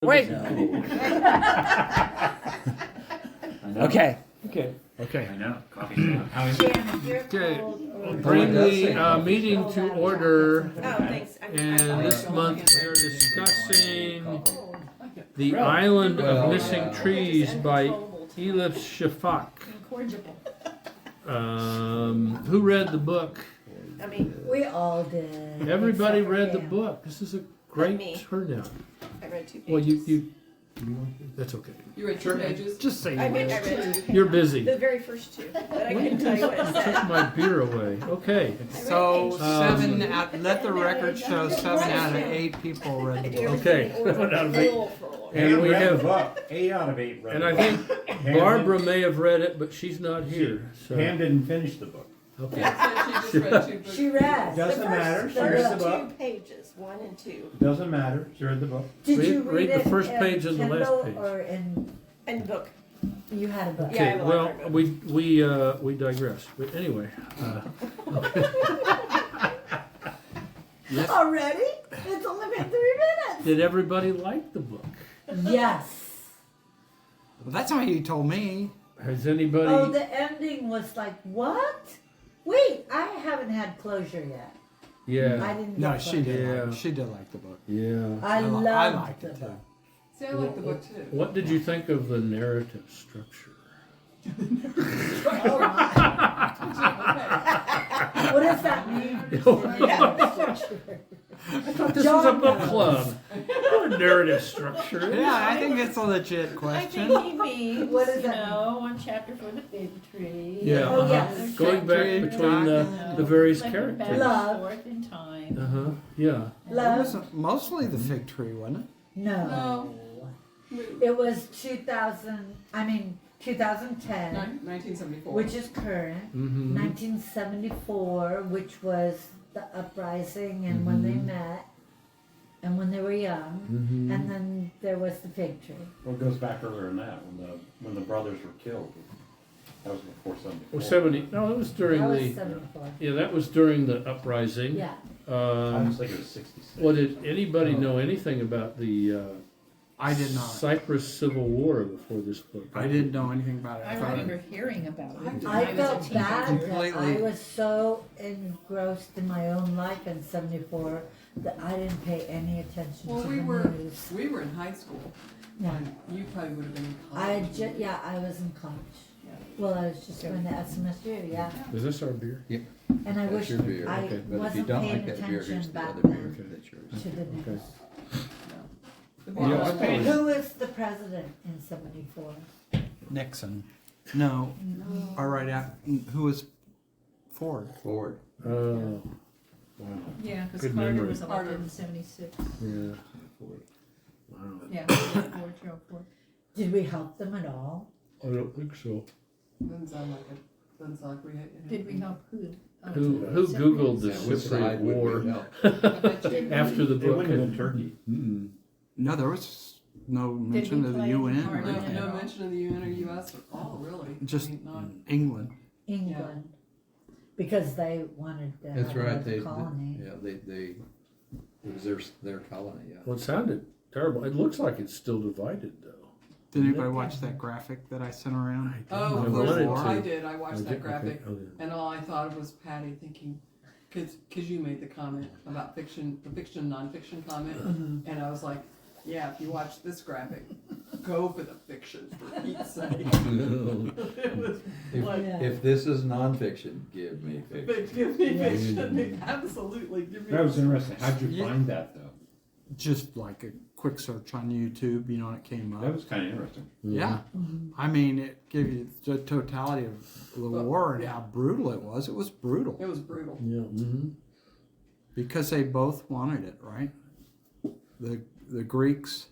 Wait. Okay. Okay. Okay. I know. Coffee's down. How is Okay. Bring the meeting to order. thanks. And this month we are discussing The Island of Missing Trees by Elif Shafak. Who read the book? I mean, We all did. Everybody except for read the Pam. book. This is a me. great turnout. I read 2 pages. Well, you that's okay. You read 2 pages? Just say I you read read. 2. You're busy. The very first 2, but I couldn't tell you what it Took said. my beer away. Okay. So Um, let the record show 7 out of 8 people read the book. Okay. And we have, book. 8 out of 8 read and the I book. think Barbara may have read it, but she's not here. So Pam didn't finish the book. okay. She just read 2 books. She read. Doesn't matter. She the read the first book. 2 pages, 1 and 2, Doesn't matter. She read the book. Did you Read read the it first in page and the last Kindle page. Or in and book. you had a book? Yeah, I Okay. have a Well, library we digress. But anyway, Already? It's only been 3 minutes. did everybody like the book? Yes. Well, that's how you told me. Has anybody? Oh, the ending was like what? Wait, I haven't had closure yet. I Yeah. didn't. No, get she closure. did. Yeah. She did like the book. Yeah. I I loved liked the it too. book. See, I like the book too. What did you think of the narrative structure? Oh my. What does that mean? I thought this was a book club. Not a narrative structure. Yeah, I think it's a legit I question. think he means, What does you that know, one chapter for the fig tree. Yeah. Oh, uh-huh. yes. Going back Tree, between the various Flipping back characters. and Love. forth in time. Uh huh. Yeah. It Love? was mostly the fig tree, wasn't it? No. It was 2010, 1974. which is current. Mm-hmm. 1974, which was the uprising and when they met and when they were young. Mm-hmm. And then there was the fig tree. Well, it goes back earlier than that when the brothers were killed. That was before 74. Well, 70. No, it was during That was the. 74. Yeah, that was during the uprising. Yeah. I was thinking it was 66. Well, did anybody know anything about the I did not. Cyprus Civil War before this book? I didn't know anything about it. I thought remember hearing about it. I was a felt teenager. bad that I Completely. was so engrossed in my own life in 74 that I didn't pay any attention Well, to we the were news. in high school. Yeah. And you probably would have been in I college. I was in college. Yeah. Well, I was just going to SMSU, yeah. Is this our beer? And I That's wish your beer. I Okay. But if you wasn't don't paying like that beer, attention here's the back other beer then that's yours. to the news. Okay. The Yeah, beer I was thought great. it Who was the president in 74? Nixon. No. All right. Who was Ford? Ford. Oh. Wow. Yeah, because Good Carter memory. was elected in 76. Yeah. Ford. Wow. Yeah, Gerald Ford. Did we help them at all? I don't think so. Doesn't sound like it. Doesn't sound like we had. Did we help who? Oh, Who Googled the Yeah, which Cypriot side would War we help? after the It book? wouldn't have been Turkey. Mm-mm. No, there was no Did mention we of the play UN. any or part in anything. it? No mention of the UN or US at all, really. Just I mean, not, England. England. Because they wanted to That's have right. another They, colony. it was their colony. Yeah. Well, it sounded terrible. It looks like it's still divided, though. Did anybody watch that graphic that I sent around? oh, I of wanted course, to. I did. I watched I that did- graphic. okay. Oh, yeah. And all I thought of was Patty thinking, because you made the comment about fiction, the fiction, nonfiction comment, and I was like, yeah, if you watch this graphic, go for the fiction, for Pete's sake. It was like, Yeah. If this is nonfiction, give me fiction. give me fiction, absolutely, give me That was interesting. How'd you Yeah. find that, though? Just like a quick search on YouTube, you know, it came That up. was kind of interesting. Yeah. I mean, it gave you the totality of the war and how brutal it was. It was brutal It was brutal. Yeah. Mm-hmm. because they both wanted it, right? The Greeks.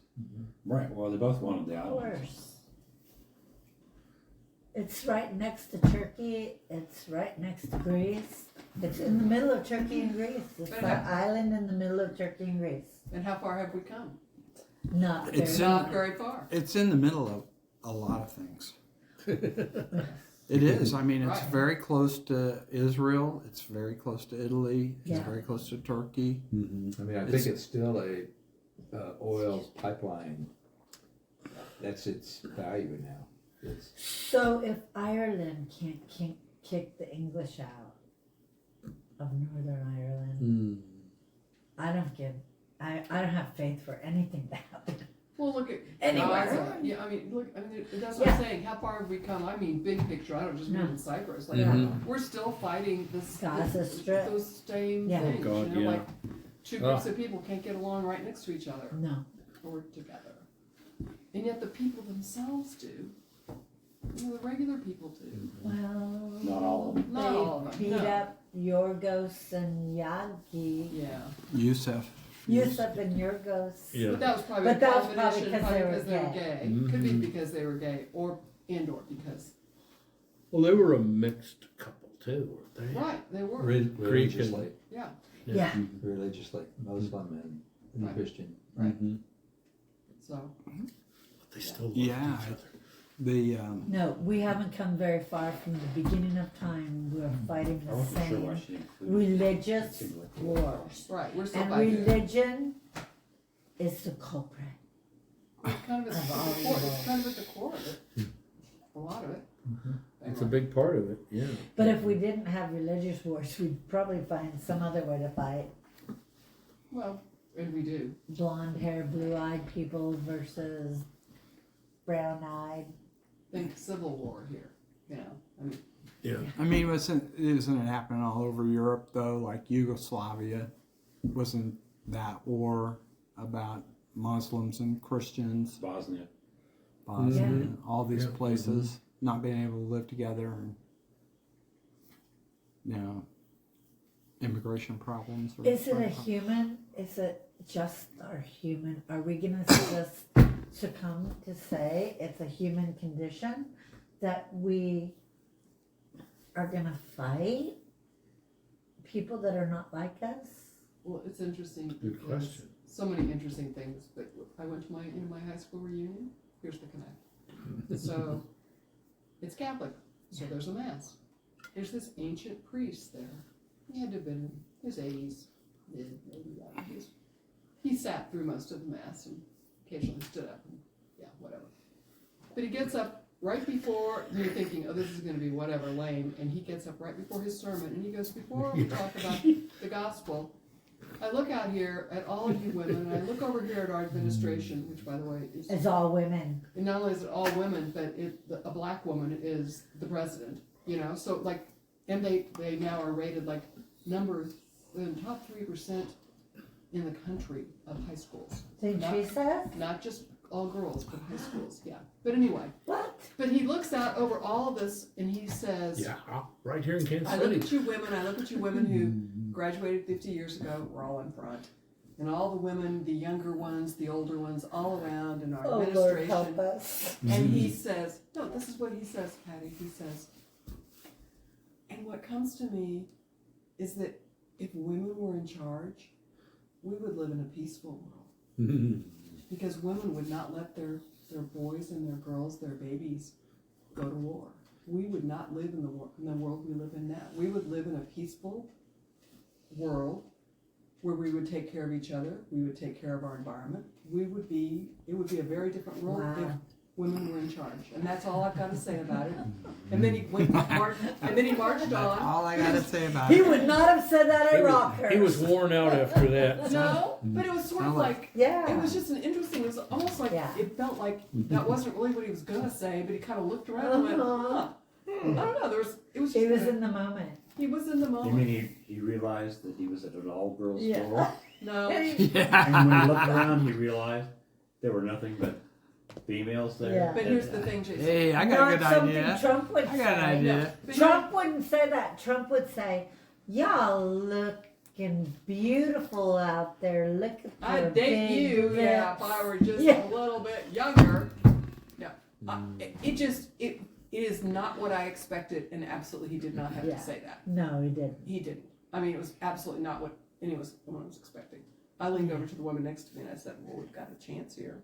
Right. Well, they both wanted the Of island. course. It's right next to Turkey. It's right next to Greece. It's in the middle of Turkey and Greece. It's But an island in the middle of Turkey and Greece. And how far have we come? Not very It's Not very far. It's in the middle of a lot of things. It is. I mean, it's Right. very close to Israel. It's very close to Italy. It's Yeah. very close to Turkey. Mm-hmm. I mean, I It's- think it's still a oil pipeline that's its value now. It's, So if Ireland can't kick the English out of Northern Ireland, I don't have faith for anything that happens. Well, look at Anywhere. Gaza. Yeah, I mean, look, I mean, that's what Yeah. I'm saying. How far have we come? I mean, big picture. I don't just mean No. in Cyprus. Like, Mhm. we're still fighting this Gaza Strip. those same Yeah. things. God, you know, yeah. like two groups of people can't get along right next to each other No. or together, and yet the people themselves do. You know, the regular people do. Well, Not all of them. Not all of them. beat No. up Yorgos and Yagi. Yeah, Yusuf. Yusuf and Yorgos. Yeah. but that was probably But a that was probably combination. because Probably they were because they were gay. Could be Mhm. because they were gay, or because Well, they were a mixed couple too, weren't they? right they were. religiously, Yeah. Yeah. religiously, Muslim and Right. Christian. Right. Mhm. So But they still loved Yeah. each other. The No, we haven't come very far from the beginning of time. We're fighting I the wasn't sure why same she included. religious Seemed like- wars. right, we're still And fighting. religion is the culprit. It's kind of at the Of all core. evil. It's kind of at the core of it. A lot of it. It's a big part of it, yeah. But if we didn't have religious wars, we'd probably find some other way to fight. Well, and we do. Blonde hair, blue eyed people versus brown eyed. Think Civil War here. You know, I mean, I mean, isn't it happening all over Europe though? Like Yugoslavia, wasn't that war about Muslims and Christians, Bosnia. Bosnia, all these Yeah. places not being able to live together, and you know, immigration problems. Or Is it a human? Is it just our human? Are we gonna just succumb to say it's a human condition that we are gonna fight people that are not like us? well, it's interesting Good because question. so many interesting things. But I went to my high school reunion. Here's the connect. So it's Catholic. So there's a mass. There's this ancient priest there. He had to have been in his 80s, maybe that. He sat through most of the mass and occasionally stood up and yeah, whatever. But he gets up right before, and you're thinking, oh, this is going to be whatever, lame, and he gets up right before his sermon, and he goes, before we talk about the gospel, I look out here at all of you women, and I look over here at our administration, which, by the way, is, It's all women. and not only is it all women, but a black woman is the president, you know, so like, and they now are rated like in top 3% in the country of high schools. St. Not- Teresa? Not just all girls, but high schools, yeah. But anyway, What? but he looks out over all of this and he says, Yeah, right here in Kansas I look City. at you women who graduated 50 years ago, we're all in front. And all the women, the younger ones, the older ones, all around in our Oh, Lord, administration. help us. And he says, no, this is what he says, Patty. He says, and what comes to me is that if women were in charge, we would live in a peaceful world. Because women would not let their boys and their girls, their babies, go to war. We would not live in the world we live in now. We would live in a peaceful world where we would take care of each other. We would take care of our environment. It would be a very different world if Wow. women were in charge. And that's all I've got to say about it. And then he marched on. all I gotta say about He it. would not have said that at Rockhurst. He was worn out after that. No, but it was sort of Sound like- like, Yeah. it was just an interesting, it was almost like, Yeah. it felt like that wasn't really what he was gonna say, but he kind of looked around and went, huh. I don't know, it was just, He was kinda- in the moment. he was in the You moment. mean he realized that he was at an all-girls Yeah. school? No, Yeah. And when he looked around, he realized there were nothing but females there. Yeah. but here's the thing, Jason. Hey, I got Not a good something idea. Trump would I got an say. idea. But Trump wouldn't say that. Trump would say, y'all looking beautiful out there. Look at I'd your date big you, yeah, if lips." I were just Yeah. a little bit younger. Yeah, it is not what I expected, and absolutely he did not have Yeah. to say that. No, he didn't. He didn't. I mean, it was absolutely not what anyone was expecting. I leaned over to the woman next to me and I said, well, we've got a chance here.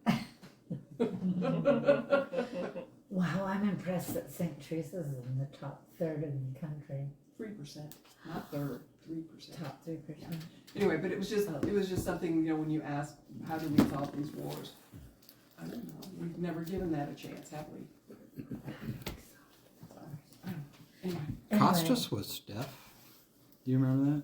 Wow, I'm impressed that St. Teresa's in the top third in the country. 3%, not third, 3%. Top 3%. Anyway, but it was just something, you know, when you ask, how do we solve these wars? I don't know. We've never given that a chance, have we? Anyway, Costas was deaf. Do you remember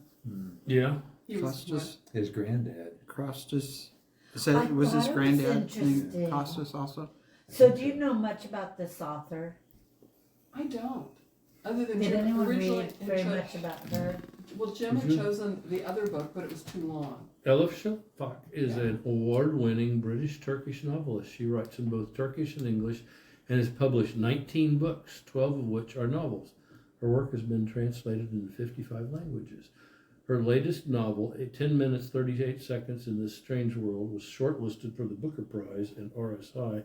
Yeah. he that? was Costas. His granddad. Costas. Is I that, was his thought it was granddad named interesting. Costas also? So do you know much about this author? I don't. Other than Did Jim anyone originally read had very cho- much about her? Well, Jim had Mhm. chosen the other book, but it was too long. Elif Shafak is an award-winning British-Turkish novelist. She writes in both Turkish and English and has published 19 books, 12 of which are novels. Her work has been translated into 55 languages. Her latest novel, 10 minutes 38 seconds in This Strange World, was shortlisted for the Booker Prize and RSI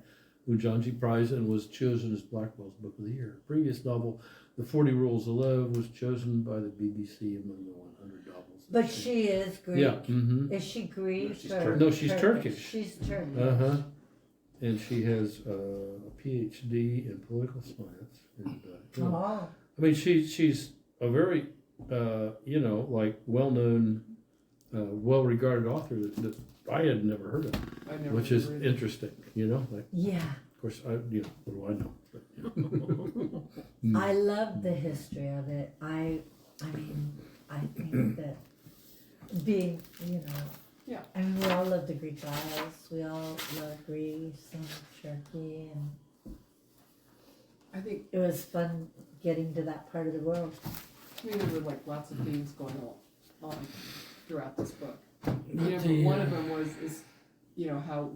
Ujanji Prize and was chosen as Blackwell's Book of the Year. Her previous novel, The 40 Rules of Love, was chosen by the BBC among the 100 novels. But she is Greek. Yeah. Mm-hmm. Is she Greek No, she's or Turkish. No, she's Turkish. She's Turkish. Uh-huh. And she has a PhD in political science. And, you know, Oh, I mean, she's a very, well-known, well-regarded author that I had never heard of, I never which is read it. interesting, Like, yeah. of course, what do I know? But, I love the history of it. I mean, I think that being, Yeah. I mean, we all love the Greek Isles. We all love Greece and Turkey, and I think, it was fun getting to that part of the world. I mean, there were like lots of themes going on throughout this book. But the, one of them is how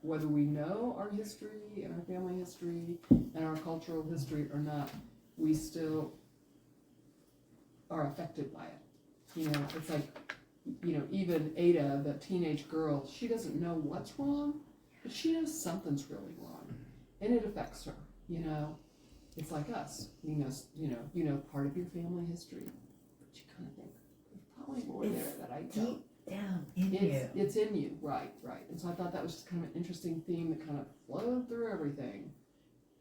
whether we know our history and our family history and our cultural history or not, we still are affected by it. It's like, even Ada, the teenage girl, she doesn't know what's wrong, but she knows something's really wrong, and it affects her. It's like us. You know part of your family history, but you kind of think there's probably more It's there that I don't. deep down in you. It's in you, right. And so I thought that was just kind of an interesting theme that kind of flowed through everything,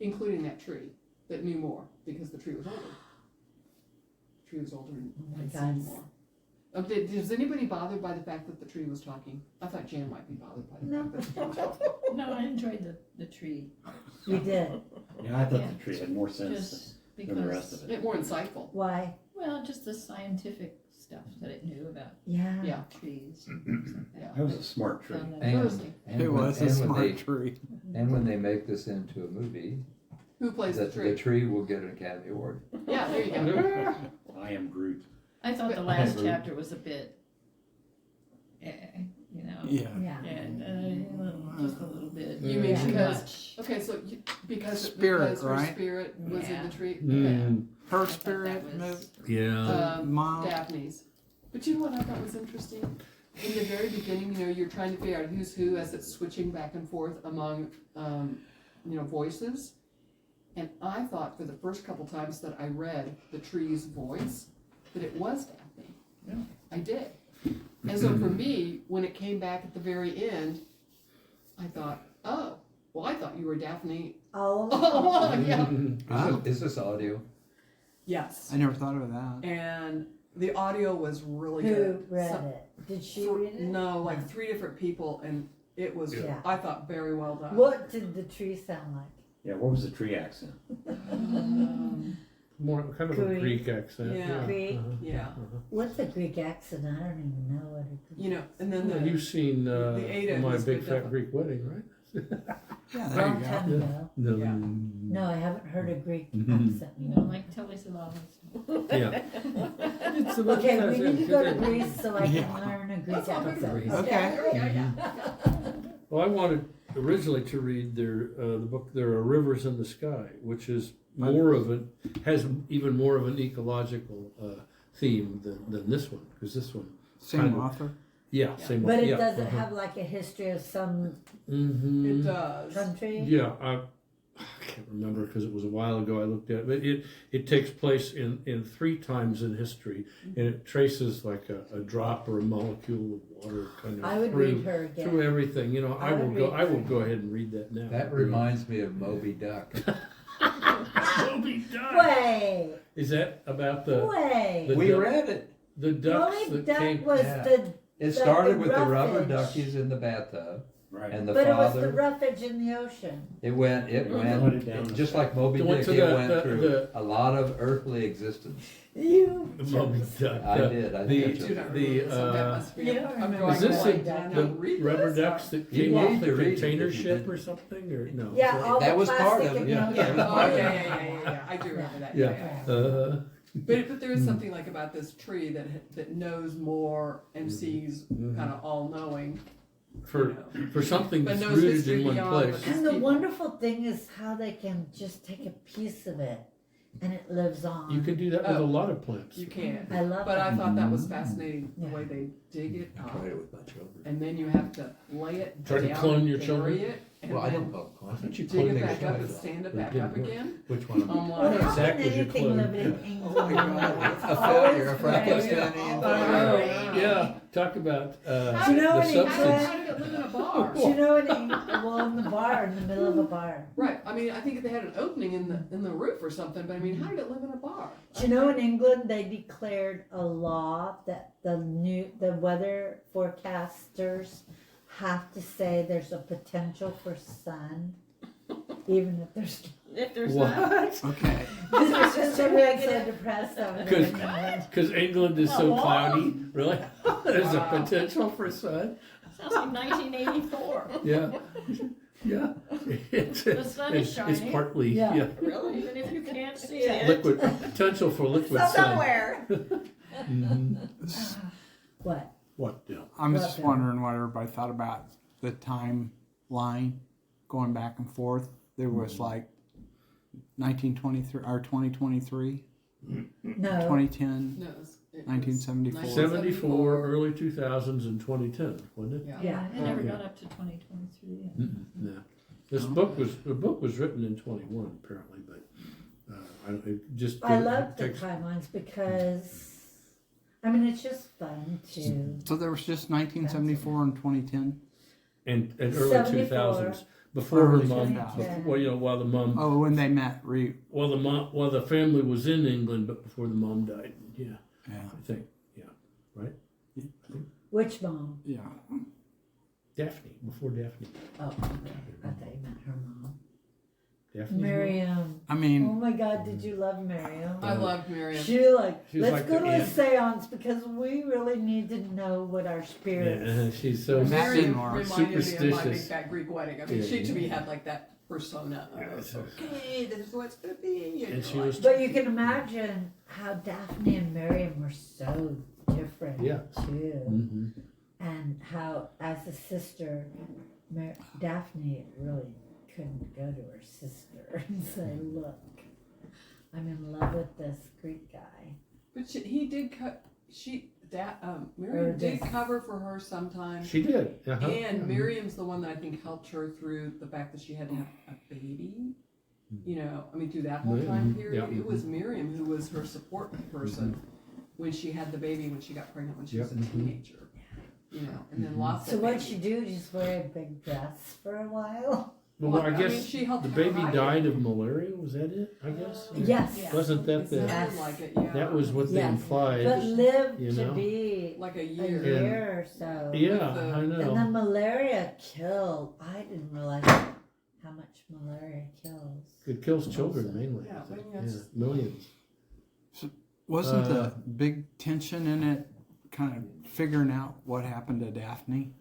including that tree that knew more because the tree was older. The tree was older and Oh my had God. seen more. Was anybody bothered by the fact that the tree was talking? I thought Jan might be bothered by the No. fact that the tree was talking. No, I enjoyed the tree, You did. Yeah, I thought Yeah. the tree had more sense just than the rest because, of it. More insightful. Why? well, just the scientific stuff that it knew about Yeah. Yeah. trees and things like that. That was a smart tree. Found that And- interesting. It was a smart tree. And when they make this into a movie, Who plays the the tree? tree will get an Academy Award. Yeah, there you go. I am Groot. I thought the But- last Okay. chapter was a bit, Yeah. Yeah. and just a little bit. You mean too because- much. Okay, so because Spirit, because her right? spirit was in Yeah. the tree. Okay. Mm, Her thought that spirit was- moved. yeah. Mom. Daphne's. But you know what I thought was interesting? In the very beginning, you're trying to figure out who's who as it's switching back and forth among, voices. And I thought for the first couple times that I read the tree's voice, that it was Daphne. Yeah. I did. And so for me, when it came back at the very end, I thought, oh, well, I thought you were Daphne Oh. all along. Yeah. Oh. Is this audio? Yes. I never thought of that. And the audio was really Who good. read Some- it? Did she for- read it? No, like 3 different people, and it was, Yeah. I thought, very well done. What did the tree sound like? Yeah, what was the tree accent? More kind of a Greek. Greek accent. Yeah. Greek. uh-huh, Yeah. uh-huh. What's a Greek accent? I don't even know what a Greek And then Yeah, the, you've seen the Ada My was Big good Fat stuff. Greek Wedding, right? Yeah, there Long you go. time ago. No. Yeah. No, I haven't heard a Greek Mhm. accent. You know, like Telly Savalas. Yeah. It's about Okay, that, we need to yeah. go to Greece so I can Yeah. learn a Greek Let's all go to accent. Greece. Okay. Well, I wanted originally to read the book "There Are Rivers in the Sky," which is has even more of an ecological theme than this one, because this one, Same Kind of. author. yeah, same But one. it yeah, doesn't uh-huh. have like a history of some Mhm. it does. country. Yeah, I can't remember because it was a while ago I looked at it, but it takes place in 3 times in history, and it traces like a drop or a molecule of water kind of I would through, read her through again. everything. I would read I will her. go ahead and read that now. That reminds me of Moby Duck. Moby Duck. Way, Is that about the way. the We duck- read it. the ducks Moby that Duck came? was Yeah. the It started with the rubber roughage. duckies in the bathtub. Right. And the But it was the father, roughage in the ocean. it went, Went it down. just like Moby It went Dick, to it the- went the- through the- a lot of earthly existence. You. The Moby Duck. I did, I The, did. Do not the, remember, so that uh, must be. You don't I'm remember. going is this like, the, did I the not read rubber this? ducks that You came need off to the read it container if you ship didn't. or something, or no? Yeah, all That the was part plastic of it, and yeah. no- Yeah. Oh, yeah. I do remember that. Yeah. But there is something like about this tree that knows more and sees kind of all knowing. For something But that's knows rooted history in one beyond place. what- And the people. wonderful thing is how they can just take a piece of it and it lives on. You can do that with a Oh. lot of plants. You can. I love But that. I thought that was fascinating, the Yeah. way they dig it I up. tried it with my children. And then you have to lay it Try to down clone and your bury children? it, and Well, I then don't know. I think you dig clone it their back up child. and stand it It back didn't up work. again. Which one? I'm Well, like, how Zach can was your anything clone. living in Yeah. England? Oh, you're It's a always failure, a Frankenstein. great. Yeah, talk about How Do you know the in substance. England? how did it live in a bar? Do you know in in the bar, in the middle of a bar. Right. I mean, I think they had an opening in the roof or something. But I mean, how did it live in a bar? Do you know in England they declared a law that the weather forecasters have to say there's a potential for sun, even if there's. If there's not. What? Okay. This is just everyone's so depressed over there in England. Because England is so Well, cloudy. Really? There's a Wow. potential for sun. Sounds like 1984. Yeah. Yeah. It's, The sun is it's shining. partly Yeah. Really? Even if you can't see Yeah. it. liquid potential for liquid sun. Somewhere. Mhm. What? What? Yeah. I'm just What? wondering what everybody thought about the timeline going back and forth. There was like 1923 or 2023, No. 2010, No, it was 1974. 74, early 2000s, and 2010, wasn't it? Yeah. Yeah. It never Yeah. got up to 2023. No. The book was written in 21 apparently, but I don't, it just. I it love the takes- timelines because, I mean, it's just fun to. So there was just 1974 and 2010. and early 74. 2000s before her Early mom. 2000s. Well, while the mom. Oh, when they met, While the family was in England, but before the mom died. Yeah, yeah, I think. Yeah, right. Which mom? yeah. Daphne, before Daphne. Oh, okay. I thought you meant her mom. Daphne's Miriam. I Oh mean, my God, did you love Miriam? I loved Miriam. She like, She was let's like go the to a aunt. seance because we really need to know what our mom. spirits. Yeah, she's so. That Miriam didn't work. reminded me of my big Superstitious. fat Greek wedding. I mean, Yeah, she to yeah. me had like that persona Yeah, of, so- okay, this is what it's gonna be. And you're she like, was. But you can imagine how Daphne and Miriam were so different Yeah. too. Mm-hmm. And how, as a sister, Daphne really couldn't go to her sister and say, look, I'm in love with this Greek guy. But he did cut. Miriam Or did this. cover for her sometimes. She did. Uh-huh. And Miriam's the one that I think helped her through the fact that she had to have a baby. You know, I mean, through that whole time Mhm. period, Yeah. it was Miriam who was her support person when she had the baby, when she got pregnant, when she was a Yep. teenager. You know, and then Mhm. lost So that what'd baby. she do? Just wear a big dress for a while? Well, I mean, guess she helped the her baby hide died it. of malaria. Was that it? I guess. Yes. Yeah. Wasn't that It the? sounded Yes. like it, yeah. That was what they Yes. implied. But lived you to know? be like a a year. year or so. Yeah, the- I And the know. malaria killed. I didn't realize how much malaria kills. It kills children mainly. Yeah, I think. but yes. Millions. wasn't the big tension in it kind of figuring out what happened to Daphne?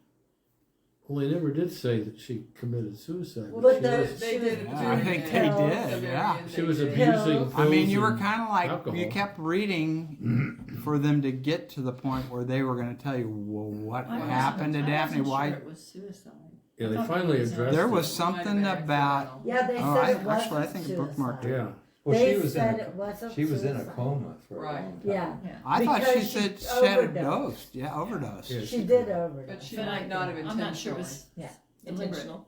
Well, they never did say that she committed suicide. Well, But she the- was, They did. Yeah, I think they Pills. did. Yeah. she was abusing. abusing. Pills. I mean, you pills were and kind of like alcohol. you kept reading for them to get to the point where they were going to tell you, well, what I happened to wasn't- I Daphne? wasn't Why? Sure it was suicide. Yeah, they I thought finally it was, addressed There it. was something about. Yeah, they Oh, said I- it wasn't actually, I think it bookmarked suicide. Yeah. Well, They she was said in it wasn't she was in a suicide. coma for a Right. long time. Yeah, Yeah. I thought she Because said she she had a overdosed. dose. Yeah, overdose. Yeah, she did overdose. But she But might not have I'm not sure it was Yeah. intentional.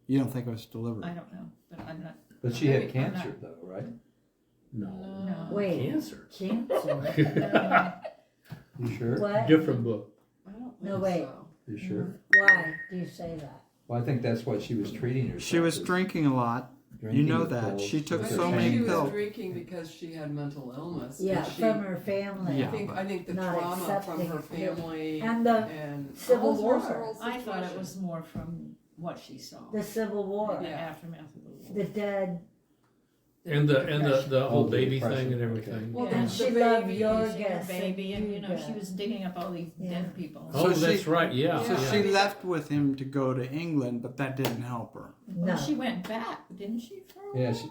You don't think it was deliberate? I don't know, but I'm not. But she had I'm cancer not- though, right? No. No. Wait, Cancer. cancer? You sure? What? Different book. I don't No, think wait. so. You sure? Why do you say that? Well, I think that's what she was treating herself. She was as. drinking a lot, You know the that. pills She took with I her so think many she pain. was pills. drinking because she had mental illness. Yeah, and she, from her family. Yeah. I think the Not trauma from accepting her it. family And the and Civil all sorts of War. real I thought it situations. was more from what she saw. The Civil War, The Yeah. aftermath of the war. the dead, And the whole Oh, the baby depression, thing and okay. everything. Well, Yeah. the and she loved babies, Yorgos Baby, and you know, Hugo. she was digging up all these Yeah. dead people. Oh, So that's she- right. Yeah. So yeah. she left with him to go to England, but that didn't help her. Well, No. she went back, didn't she? For a Yeah, while? she,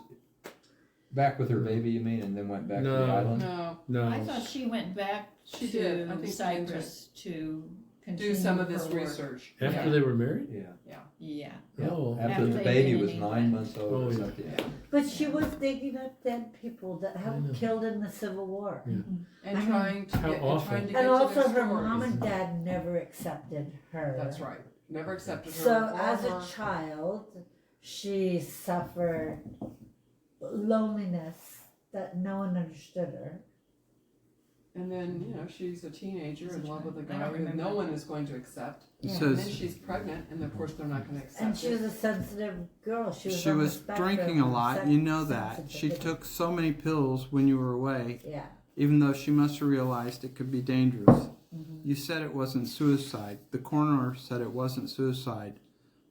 back with her baby, you mean, and then went back to No. the island? No, No. I thought she went back She to did. I think she Cyprus to continue do some of this her work. research. After Yeah. they were married? Yeah. Yeah. Oh. After After the they'd baby been was in 9 England. months old Oh, or yeah. something. Yeah. But she was digging up dead people that I have know. killed in the Civil War. Yeah. And I mean, trying to how get awful. trying to get And to also their her mom stories. and dad never accepted her. That's right. Never accepted her. So or as a her- child, she suffered loneliness that no one understood her. And then, you know, she's a teenager She's a in love child. with a I guy don't who no remember. one is going to accept. It Yeah. And then says she's pregnant, and of course they're not going to accept And she was it. a sensitive girl. She was she on the was spectrum drinking a of lot. sex You know that. She sensitivity. took so many pills when you were away, Yeah. even though she must have realized it could be dangerous. You said it wasn't suicide. The coroner said it wasn't suicide.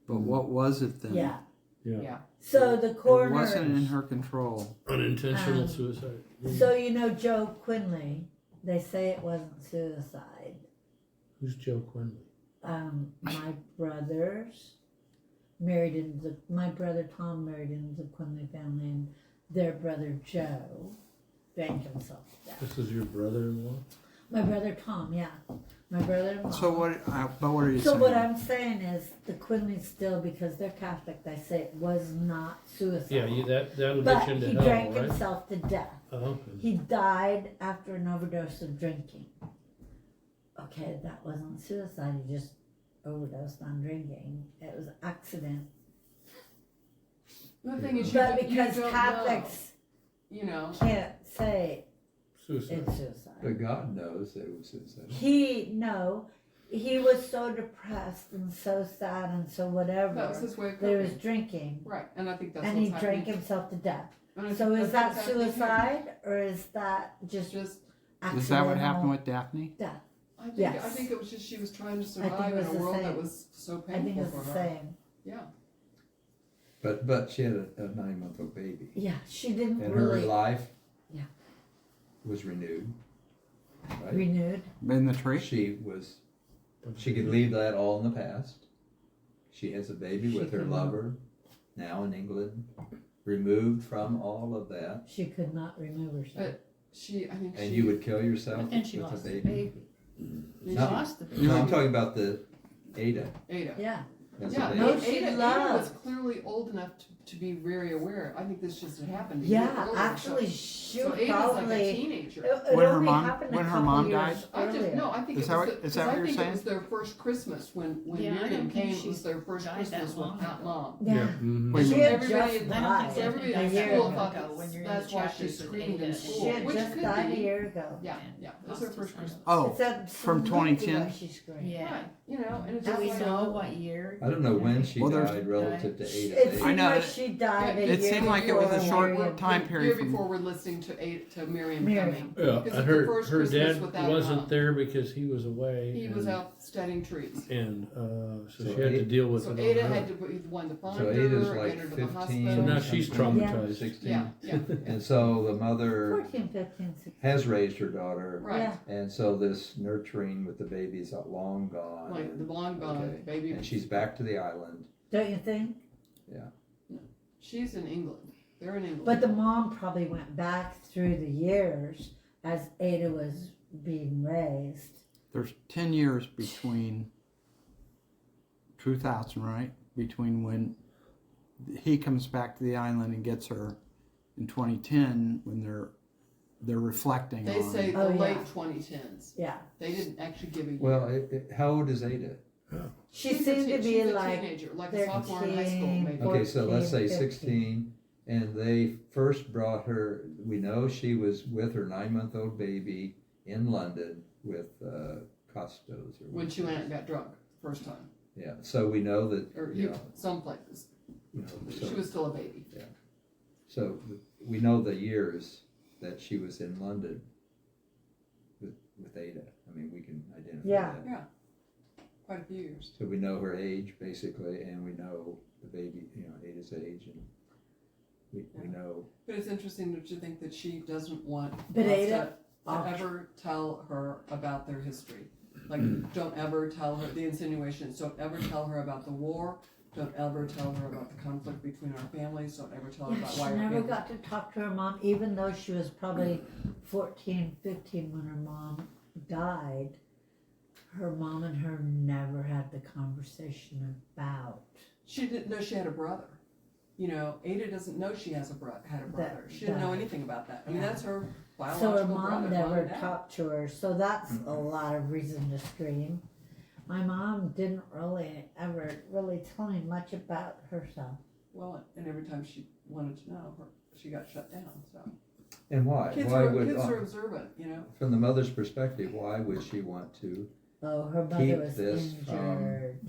But what was it then? Yeah. Yeah. Yeah. So the It coroner. wasn't in her control. Unintentional Um, suicide. So you know Joe Quinley. They say it wasn't suicide. Who's Joe Quinley? My brothers married into my brother Tom married into the Quinley family, and their brother Joe drank himself to death. This is your brother-in-law? My brother Tom, yeah, my brother-in-law. So what? But what are you So saying? what I'm saying is the Quinleys still, because they're Catholic, they say it was not suicide. Yeah, that'll but get you into he hell, drank right? himself to death. Oh, okay. He died after an overdose of drinking. Okay, that wasn't suicide. He just overdosed on drinking. It was an accident. The thing is, But you because don't Catholics know, you know, can't say Suicide. it's suicide. But God knows that it was suicide. He was so depressed and so sad and so that was whatever. his way of There was coping. drinking, Right, and I think that's and what's he happening. drank himself to death. And I So think is that's that what's happening here. suicide or is that just Just, accidental Is that what happened with Daphne? death? I Yes. think it was just she was trying to I think survive it in was a the world same. that was so I think painful it's for the her. same. Yeah. But she had a 9-month-old baby. Yeah, she didn't And her really life Yeah. was renewed. Right? renewed. In the tree? She could leave that all in the past. She has a baby She with her can- lover, now in England, removed from all of that. She could not remove herself. I think And she. you would kill yourself But then she with lost a the baby. baby. She No. lost the baby. No, I'm talking about the Ada. Ada. Yeah. That's Yeah, a No, baby. she Ada was loved. clearly old enough to be very aware. I think this just had happened. a year Yeah, earlier, actually, so, she so would Ada's like a probably. teenager. It When her only mom- happened when a her couple mom years died? I just earlier. no. I think Is it that was. what- The, is that 'cause what I you're think saying? it was their first Christmas when Yeah, I Miriam don't think came. It she was their first died Christmas that long without ago. mom. Yeah. Mhm. Wait a She minute. had Everybody- just I don't died. So everybody a at year school ago. thought When that's, you're in that's the why she chapters with screamed in Ada. school, She had which just could died be. a year ago. Yeah, yeah. It was her Lost first his Christmas. Oh, It's absolutely from 2010? why she screamed. Yeah. Right. You know, and it's Do just we like, know what year? I don't know when she Well, there's- died relative to It Ada's seemed age. I know like that- she died a It year seemed like it was a before short Miriam. time the period year from- before we're listening to Miriam Miriam. coming. Yeah, Because I it's the heard first her Christmas dad without wasn't mom. there because he was away. He was out studying trees. And so So she had to Ada- deal with So it. Ada on her. had to be the one to find So her, Ada's get like her to the 15. hospital. So now she's traumatized. 16. Yeah, yeah, And so the mother 14, 15, 16. has raised her daughter. right. Yeah. And so this nurturing with the baby is long gone. Like the long gone Okay. baby. And she's back to the island. Don't you think? She's in England. They're in England. But the mom probably went back through the years as Ada was being raised. There's 10 years between 2000, right? Between when he comes back to the island and gets her in 2010 when they're reflecting they on say the Oh, yeah. late 2010s. Yeah. They didn't actually give a year. Well, how old is Ada? She She's a seemed to teen- be she's a like teenager, like a sophomore in high school, 13. maybe. Okay, so let's say 14, 16. And they first brought her, we know she was with her 9-month-old baby in London with Costos. Or When she went and got drunk first time, Yeah, so we know that, or you know, some places. you know, She so, was still a baby. So we know the years that she was in London with Ada. I mean, we can identify Yeah. that. Quite a few years. So we know her age basically, and we know the baby, Ada's age, and we know. But it's interesting that you think that she doesn't want But us Ada- to ever tell her about their history. Like, don't ever tell her the insinuations. Don't ever tell her about the war. Don't ever tell her about the conflict between our families. Don't ever tell her Yeah, about she why our never families. got to talk to her mom, even though she was probably 14, 15 when her mom died. Her mom and her never had the conversation about She didn't know she had a brother. Ada doesn't know she had a brother. She didn't know that- anything about that. I mean, yeah. that's her so her biological mom brother. never and dad. talked to her, so that's a lot of reason to scream. My mom didn't ever really tell me much about herself. Well, and every time she wanted to know, she got shut down. So And why? kids Why are would, observant. from the mother's perspective, why would she want to? Oh, her mother Keep was this from- injured.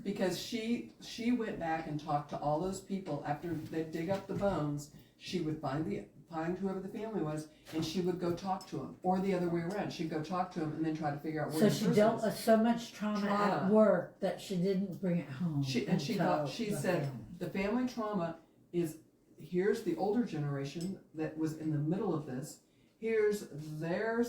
Because she went back and talked to all those people after they dig up the bones. She would find whoever the family was, and she would go talk to them, or the other way around. She'd go talk to them and then try to figure out where So the she person dealt is. with so much trauma at Trauma. work that she didn't bring it home. She and thought tell she the said family. the family trauma is here's the older generation that was in the middle of this. Here's their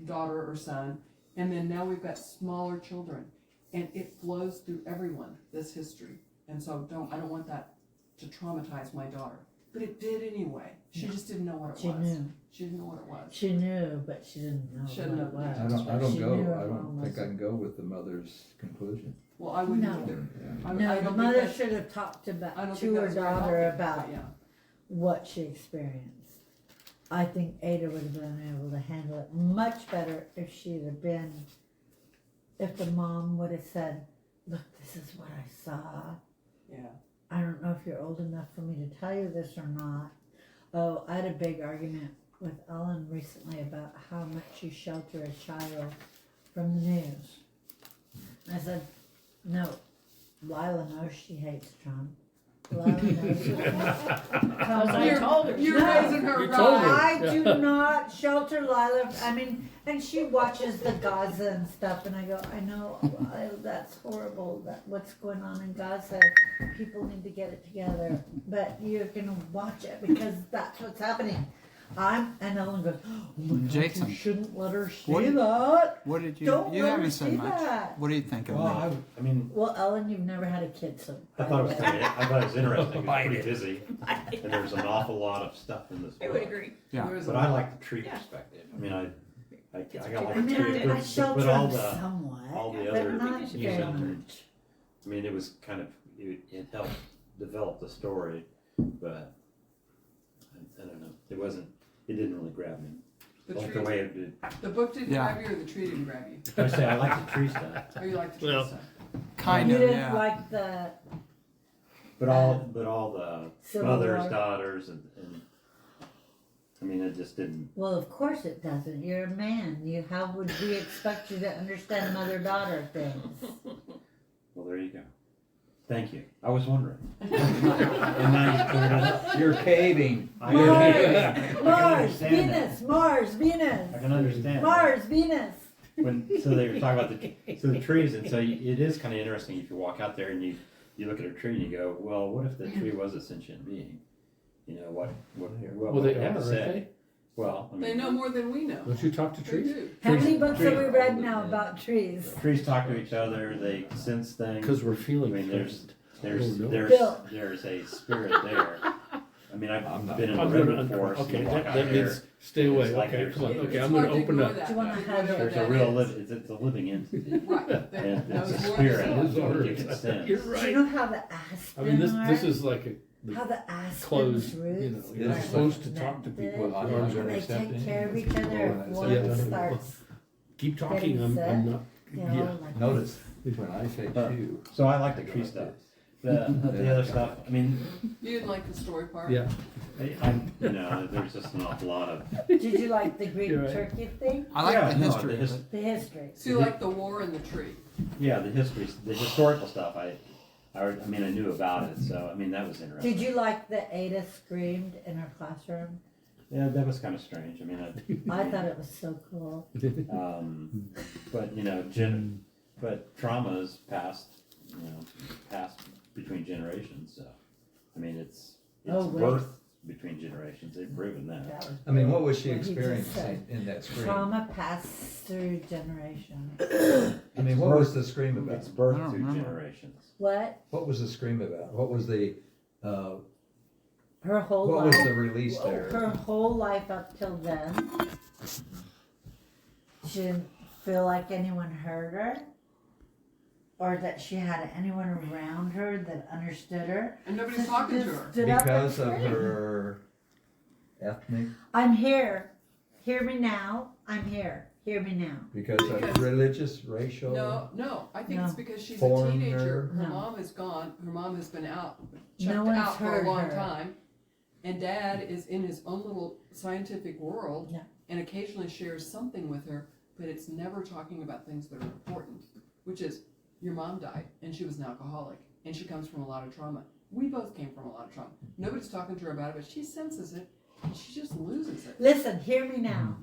daughter or son, and then now we've got smaller children, and it flows through everyone, this history. And so I don't want that to traumatize my daughter. But it did anyway. She just didn't know what it She was. knew. She didn't know what it was. She knew, but she didn't know She didn't what know. it I was. don't But she knew her I mom don't think I was- can go with the mother's conclusion. Well, I wouldn't No. either. Yeah. I No, don't the think mother that- should have talked I about don't to think her that's very daughter helpful, about but yeah. what she experienced. I think Ada would have been able to handle it much better if the mom would have said, "Look, this is what I saw. Yeah. I don't know if you're old enough for me to tell you this or not." Oh, I had a big argument with Ellen recently about how much you shelter a child from the news. I said, "No, Lila knows she hates Trump. Lila knows I told her. You're No. raising her You told her. right. I do not shelter Lila. I mean, and she watches the Gaza and stuff, and I go, I know that's horrible. What's going on in Gaza? People need to get it together. But you're gonna watch it because that's what's happening. And Ellen goes, "Oh my God, Jason, you shouldn't let her see what did- that. What did you? Don't You let haven't her said see much. that." What do you think of Well, that? I mean, Well, Ellen, you've never had a kid, so I thought it was by the way. I thought it was interesting. It's Bite pretty it. busy, and there's an awful lot of stuff in this I book. would agree. Yeah. There is But a I lot. like the tree Yeah. perspective. I mean, I got I like the mean, tree, I shelter but all them the somewhat, all the but other not you should very do something. much. I mean, it was kind of it helped develop the story, but I don't know. It didn't really grab me. The Like the tree, way it did. the book didn't Yeah. grab you, or the tree didn't grab you. I say I like the tree stuff, Or you like the tree Well, stuff. Kind You of, didn't yeah. like the but all the Civil mothers, War. daughters, and I mean, it just didn't. Well, of course it doesn't. You're a man. How would we expect you to understand mother-daughter things? Well, there you go. Thank you. I was wondering. And now you cleared it up. You're caving. I Mars, can Mars, understand that. Venus, Mars, Venus, I can understand. that. Mars, Venus. So they were talking about the trees, and so it is kind of interesting if you walk out there and you look at a tree and you go, well, what if the tree was a sentient being? You know what Well, would they it have are, to aren't say? they? Well, I mean, They know more than we know. Don't you talk to They trees? do. How many books have we trees- read now about trees? trees talk to each other. They sense things. Because we're feeling I mean, threatened. There's Oh, no. there's a spirit there. I mean, I've been in the I'm gonna redwood forest. okay, and you walk that, out that there, means stay away. it's like Okay, there's come on. a- Okay, It's I'm going to hard open ignore up. that, Do you wanna whatever have that There's a is. real it's a living entity. Right. That And knows it's a more spirit. than Those that are- you can sense. You're Do you right. know how the I aspen mean, this are? is like How the aspens closed. roots You know, you're are supposed to talk to connected, people. I'm Arms not are and they accepting take care of each other. Oh, If that's one it. starts, keep talking. Getting I'm sick. not. you know, Yeah. like Notice when I say chew. So I like the tree stuff. The other stuff. I mean, You didn't like the story part? Yeah. there's just an awful lot of. Did you like the Greek You're right. turkey thing? I like Yeah, the no, history. the of it. The history. So you like the war and the tree? Yeah, the historical stuff. I mean, I knew about it, so, I mean, that was interesting. Did you like that Ada screamed in her classroom? Yeah, that was kind of strange. I mean, I thought it was so cool. but, you know, but trauma is passed, you know, passed between generations, so, I mean, it's Oh, wait. birth between generations, they've proven that. That was I mean, what great. was she What he just experiencing said. in that scream? Trauma passed through generations. I mean, what was the scream about? It's birth I don't through remember. generations. What? What was the scream about? What was the, Her whole what life. was the release there? Her whole life up till then. She didn't feel like anyone heard her. Or that she had anyone around her that understood her. And So nobody's she talking to just her. stood up and Because of screamed. her ethnic, I'm here. Hear me now. I'm here. Hear me now. because of Because- religious, racial? No, I think No. it's because she's Foreigner. a teenager. Her No. mom is gone. Her mom has been out, No checked one's out for a heard long her. time. And dad is in his own little scientific world Yeah. and occasionally shares something with her, but it's never talking about things that are important, which is your mom died and she was an alcoholic and she comes from a lot of trauma. We both came from a lot of trauma. Nobody's talking to her about it, but she senses it and she just loses it. Listen, hear me now.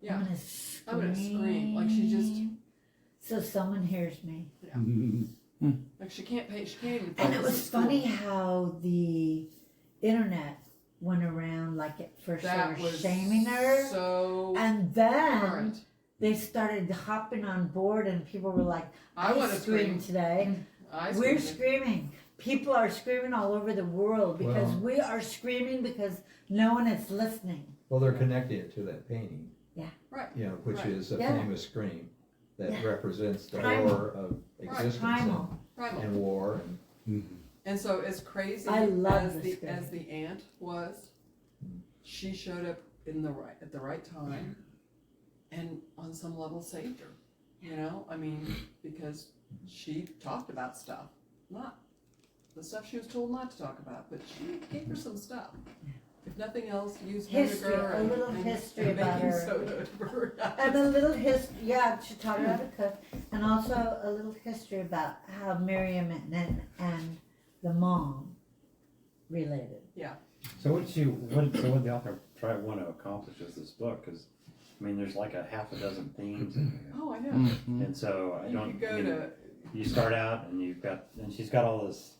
Yeah. I'm gonna scream. I'm gonna scream, like she just- So someone hears me. Like she can't pay, she can't even And it focus was in school. funny how the internet went around, like at first they That were was shaming her. so And then current. they started hopping on board and people were like, I want to scream scream. today. We're screaming. People are screaming all over the world because Well- we are screaming because no one is listening. Well, they're connecting it to that painting. Yeah. Right. You know, which Right. is a Yeah. famous scream that Yeah. represents the Primal. horror of existence Primal. Primal. and war. And so as crazy I love as this the guy. as the aunt was, she showed up at the right time and on some level saved her. You know? I mean, because she talked about stuff. Not the stuff she was told not to talk about, but she gave her some stuff. If nothing else, use History, vinegar a and, little and, history and about baking her. soda for her. And a little history, yeah, she taught her how to cook. And also a little history about how Miriam and the mom related. So what the author want to accomplish with this book? Because, I mean, there's like a half a dozen themes in here. Oh, I know. Mhm. And so I You don't, could go you know, to you start out and she's got all this,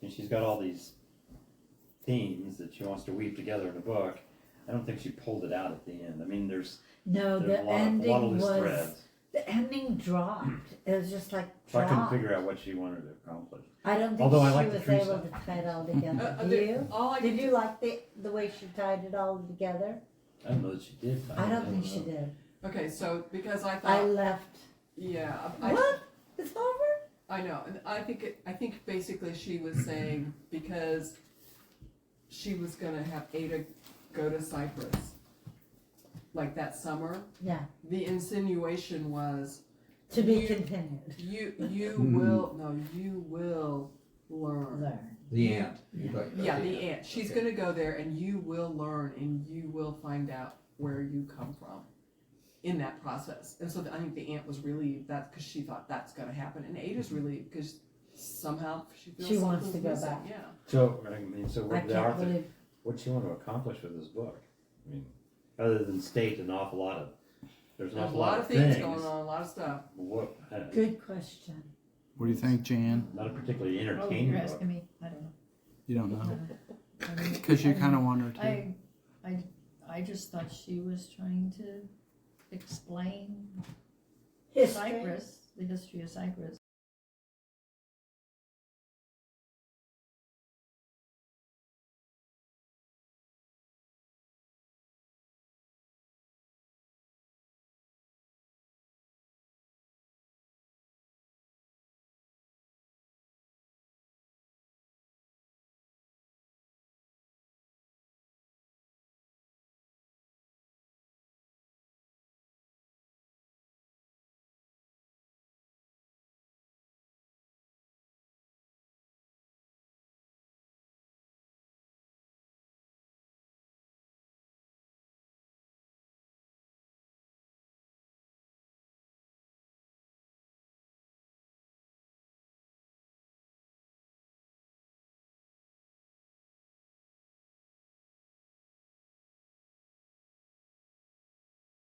and she's got all these themes that she wants to weave together in a book. I don't think she pulled it out at the end. I mean, there's No, a the lot of ending loose was, threads. the ending dropped. It was just like So I couldn't dropped. figure out what she wanted to accomplish. I don't think Although I she like the was tree able stuff. to tie it all together. Do you? all I Did could you like the way she tied it all together? I don't know that she did. I don't think she know. did. Okay, so because I I thought, left. yeah, What? It's over? I know, and I think basically she was saying because she was gonna have Ada go to Cyprus, like that summer. Yeah. The insinuation was To be You- continued. you will learn. Learn. The ant. You're talking about Yeah, the aunt. She's Okay. gonna go there, and you will learn, and you will find out where you come from in that process. And so I think the aunt was relieved that because she thought that's gonna happen, and Ada's relieved because somehow she feels She wants something's to go missing. back. Yeah. So, I mean, so I what the can't author, believe. what'd she want to accomplish with this book? I mean, other than state an awful lot of, there's an There's a awful lot of things going on, a lot of stuff. What, Good question. What do you think, Jan? not a particularly Oh, entertaining you're book. asking me? I don't know. You don't know? I mean, Because you I kind of want her to. I just thought she was trying to explain History. Cyprus, the history of Cyprus.